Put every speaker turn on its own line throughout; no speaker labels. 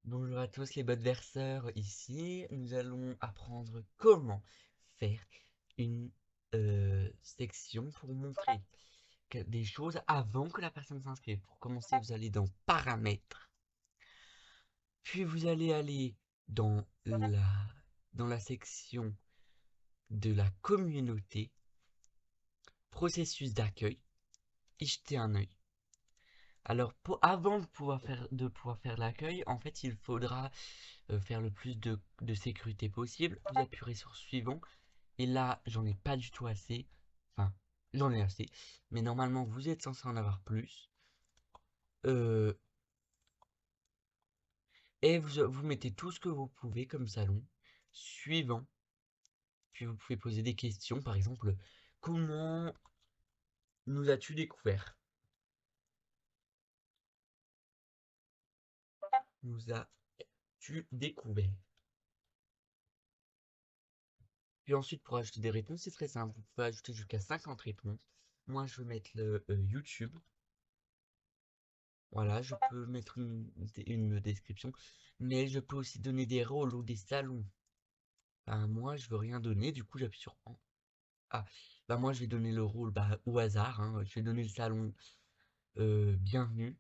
Bonjour à tous les bonnes verseurs, ici nous allons apprendre comment faire une section pour montrer des choses avant que la personne s'inscrive. Pour commencer, vous allez dans Paramètres, puis vous allez aller dans la section de la communauté, processus d'accueil, y jeter un œil. Alors, avant de pouvoir faire l'accueil, en fait, il faudra faire le plus de sécurité possible. Vous appuierez sur suivant. Et là, j'en ai pas du tout assez. Enfin, j'en ai assez. Mais normalement, vous êtes censé en avoir plus. Euh, et vous mettez tout ce que vous pouvez comme salon. Suivant. Puis vous pouvez poser des questions. Par exemple, comment nous as-tu découvert? Nous as-tu découvert? Puis ensuite, pour ajouter des réponses, c'est très simple. Vous pouvez ajouter jusqu'à 50 réponses. Moi, je vais mettre le YouTube. Voilà, je peux mettre une description, mais je peux aussi donner des rôles ou des salons. Bah, moi, je veux rien donner, du coup, j'appuie sur en. Ah, bah moi, je vais donner le rôle au hasard, hein. Je vais donner le salon bienvenue,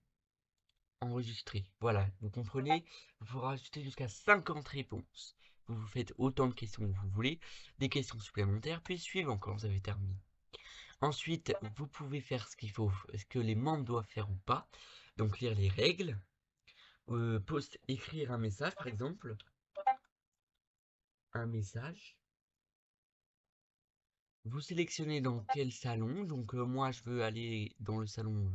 enregistré. Voilà, vous comprenez? Vous pourrez rajouter jusqu'à 50 réponses. Vous faites autant de questions que vous voulez, des questions supplémentaires, puis suivant quand vous avez terminé. Ensuite, vous pouvez faire ce que les membres doivent faire ou pas. Donc, lire les règles. Écrire un message, par exemple. Un message. Vous sélectionnez dans quel salon. Donc, moi, je veux aller dans le salon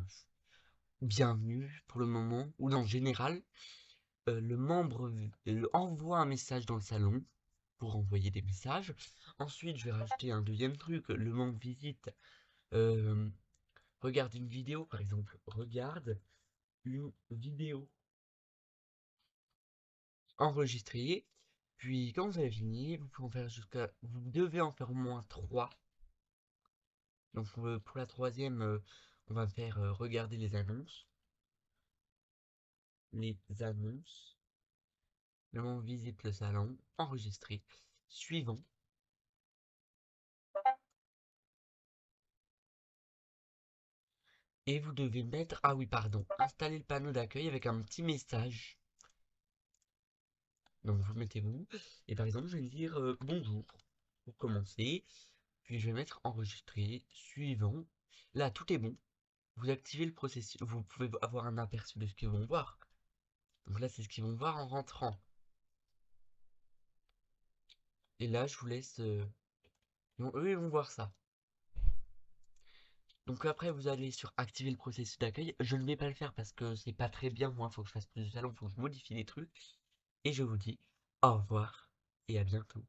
bienvenue pour le moment. Ou dans général. Le membre envoie un message dans le salon pour envoyer des messages. Ensuite, je vais rajouter un deuxième truc. Le membre visite. euh, regarde une vidéo, par exemple. Regarde une vidéo enregistrée. Puis, quand vous avez fini, vous devez en faire au moins 3. Donc pour la troisième, on va faire regarder les annonces. Les annonces. Le moment visite le salon. Enregistrer. Suivant. Et vous devez mettre, ah oui, pardon, installer le panneau d'accueil avec un petit message. Donc vous mettez vous. Et par exemple, je vais dire bonjour pour commencer. Puis je vais mettre enregistrer. Suivant. Là, tout est bon. Vous activez le processus. Vous pouvez avoir un aperçu de ce qu'ils vont voir. Donc là, c'est ce qu'ils vont voir en rentrant. Et là, je vous laisse. Eux, ils vont voir ça. Donc après, vous allez sur activer le processus d'accueil. Je ne vais pas le faire parce que c'est pas très bien. Moi, il faut que je fasse plus de salons, il faut que je modifie les trucs. Et je vous dis au revoir et à bientôt.